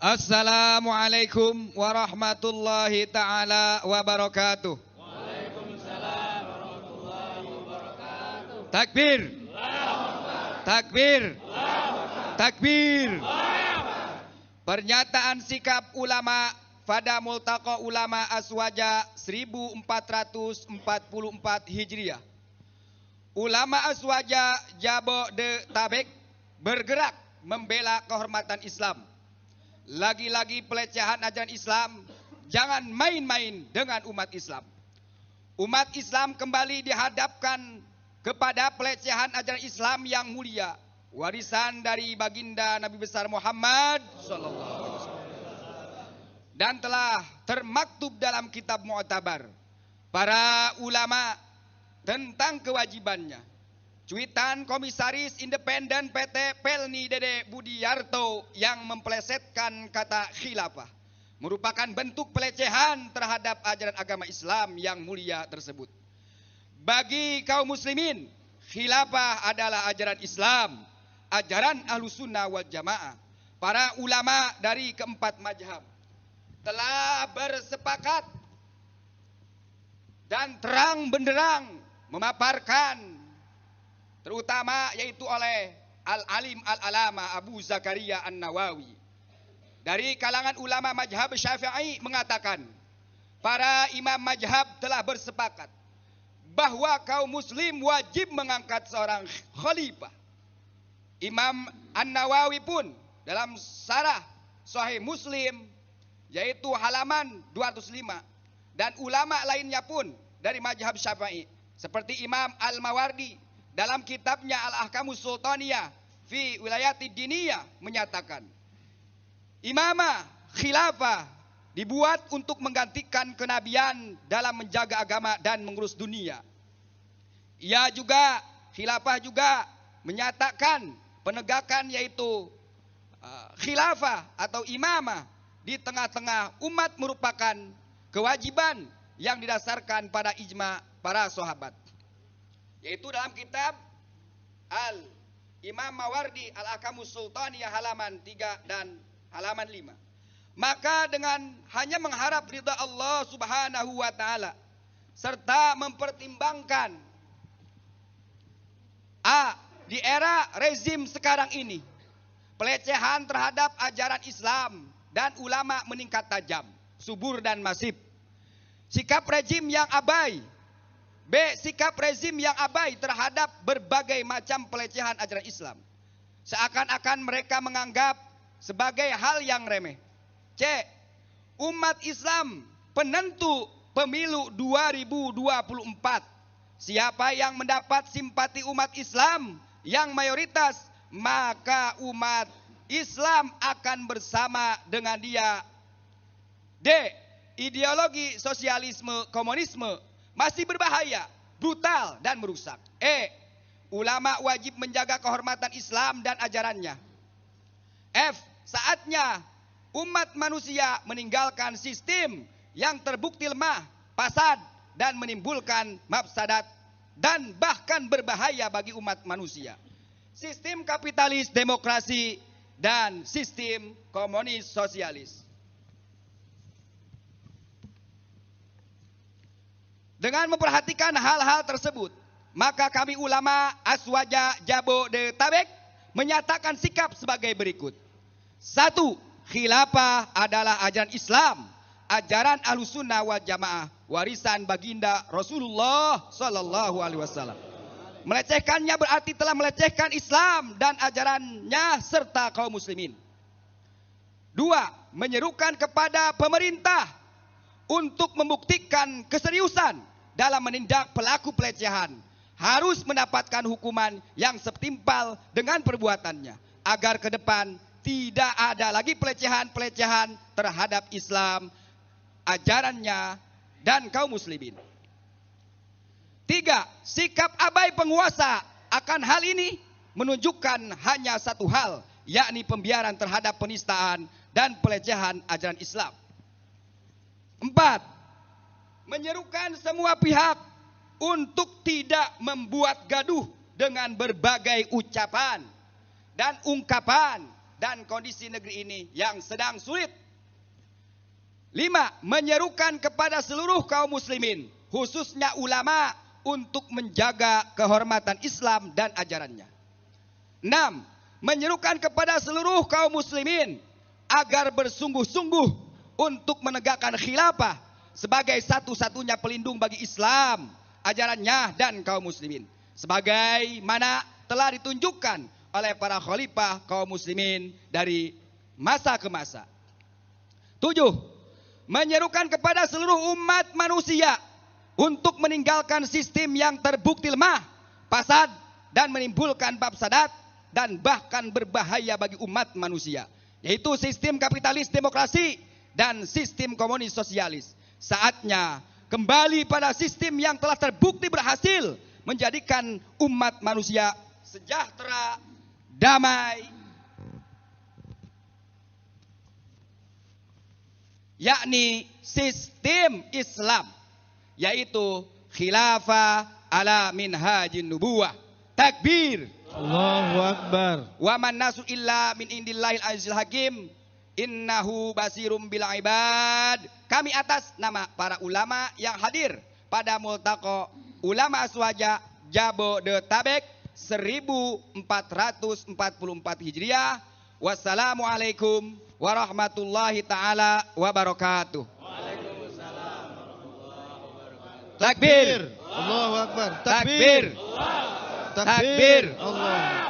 Assalamualaikum warahmatullahi ta'ala wabarakatuh. Waalaikumsalam warahmatullahi wabarakatuh. Takbir. Takbir. Takbir. Pernyataan sikap ulama pada Multaqa Ulama Aswaja 1444 Hijriah. Ulama Aswaja Jabodetabek bergerak membela kehormatan Islam. Lagi-lagi pelecehan ajaran Islam, jangan main-main dengan umat Islam. Umat Islam kembali dihadapkan kepada pelecehan ajaran Islam yang mulia, warisan dari baginda Nabi besar Muhammad SAW. Dan telah termaktub dalam kitab Mu'tabar para ulama tentang kewajibannya. Cuitan Komisaris Independen PT Pelni Dede Budiyarto yang memplesetkan kata khilafah merupakan bentuk pelecehan terhadap ajaran agama Islam yang mulia tersebut. Bagi kaum muslimin, khilafah adalah ajaran Islam, ajaran Ahlussunnah wal Jamaah. Para ulama dari keempat mazhab telah bersepakat dan terang benderang memaparkan, terutama yaitu oleh Al-Alim Al-Alama Abu Zakaria An-Nawawi dari kalangan ulama mazhab Syafi'i mengatakan, para imam mazhab telah bersepakat bahwa kaum muslim wajib mengangkat seorang khalifah. Imam An-Nawawi pun dalam Syarah Sahih Muslim yaitu halaman 205, dan ulama lainnya pun dari mazhab Syafi'i seperti Imam Al-Mawardi dalam kitabnya Al-Ahkamus Sultaniyah fi Wilayatid Diniyah menyatakan, imamah khilafah dibuat untuk menggantikan kenabian dalam menjaga agama dan mengurus dunia. Ia juga, khilafah juga menyatakan penegakan yaitu khilafah atau imamah di tengah-tengah umat merupakan kewajiban yang didasarkan pada ijma para sahabat. Yaitu dalam kitab Al-Imam Mawardi Al-Ahkamus Sultaniyah halaman 3 dan halaman 5. Maka dengan hanya mengharap ridha Allah Subhanahu wa taala serta mempertimbangkan di era rezim sekarang ini pelecehan terhadap ajaran Islam dan ulama meningkat tajam, subur dan masif. Sikap rezim yang abai, sikap rezim yang abai terhadap berbagai macam pelecehan ajaran Islam. Seakan-akan mereka menganggap sebagai hal yang remeh. Umat Islam penentu pemilu 2024. Siapa yang mendapat simpati umat Islam yang mayoritas, maka umat Islam akan bersama dengan dia. Ideologi sosialisme komunisme masih berbahaya, brutal dan merusak. Ulama wajib menjaga kehormatan Islam dan ajarannya. Saatnya umat manusia meninggalkan sistem yang terbukti lemah, fasad dan menimbulkan mafsadat dan bahkan berbahaya bagi umat manusia. Sistem kapitalis demokrasi dan sistem komunis sosialis. Dengan memperhatikan hal-hal tersebut, maka kami ulama Aswaja Jabodetabek menyatakan sikap sebagai berikut. 1. Khilafah adalah ajaran Islam, ajaran Ahlussunnah wal Jamaah, warisan baginda Rasulullah sallallahu alaihi wasallam. Melecehkannya berarti telah melecehkan Islam dan ajarannya serta kaum muslimin. 2. Menyerukan kepada pemerintah untuk membuktikan keseriusan dalam menindak pelaku pelecehan, harus mendapatkan hukuman yang setimpal dengan perbuatannya, agar ke depan tidak ada lagi pelecehan-pelecehan terhadap Islam, ajarannya, dan kaum muslimin. 3. Sikap abai penguasa akan hal ini menunjukkan hanya satu hal, yakni pembiaran terhadap penistaan dan pelecehan ajaran Islam. 4. Menyerukan semua pihak untuk tidak membuat gaduh dengan berbagai ucapan dan ungkapan dan kondisi negeri ini yang sedang sulit. 5. Menyerukan kepada seluruh kaum muslimin, khususnya ulama, untuk menjaga kehormatan Islam dan ajarannya. 6. Menyerukan kepada seluruh kaum muslimin agar bersungguh-sungguh untuk menegakkan khilafah sebagai satu-satunya pelindung bagi Islam, ajarannya, dan kaum muslimin, sebagaimana telah ditunjukkan oleh para khalifah kaum muslimin dari masa ke masa. 7. Menyerukan kepada seluruh umat manusia untuk meninggalkan sistem yang terbukti lemah, fasad, dan menimbulkan mafsadat dan bahkan berbahaya bagi umat manusia, yaitu sistem kapitalis demokrasi dan sistem komunis sosialis. Saatnya kembali pada sistem yang telah terbukti berhasil menjadikan umat manusia sejahtera, damai, yakni sistem Islam, yaitu khilafah ala minhajin nubuwah. Takbir. Allahu Akbar. Wa man nasu illa min indillahil azizil hakim. Innahu basirum bil ibad. Kami atas nama para ulama yang hadir pada Multaqo Ulama Aswaja Jabodetabek 1444 Hijriah. Wassalamualaikum warahmatullahi taala wabarakatuh. Waalaikumsalam warahmatullahi wabarakatuh. Takbir. Allahu Akbar. Takbir. Takbir. Takbir. Allah.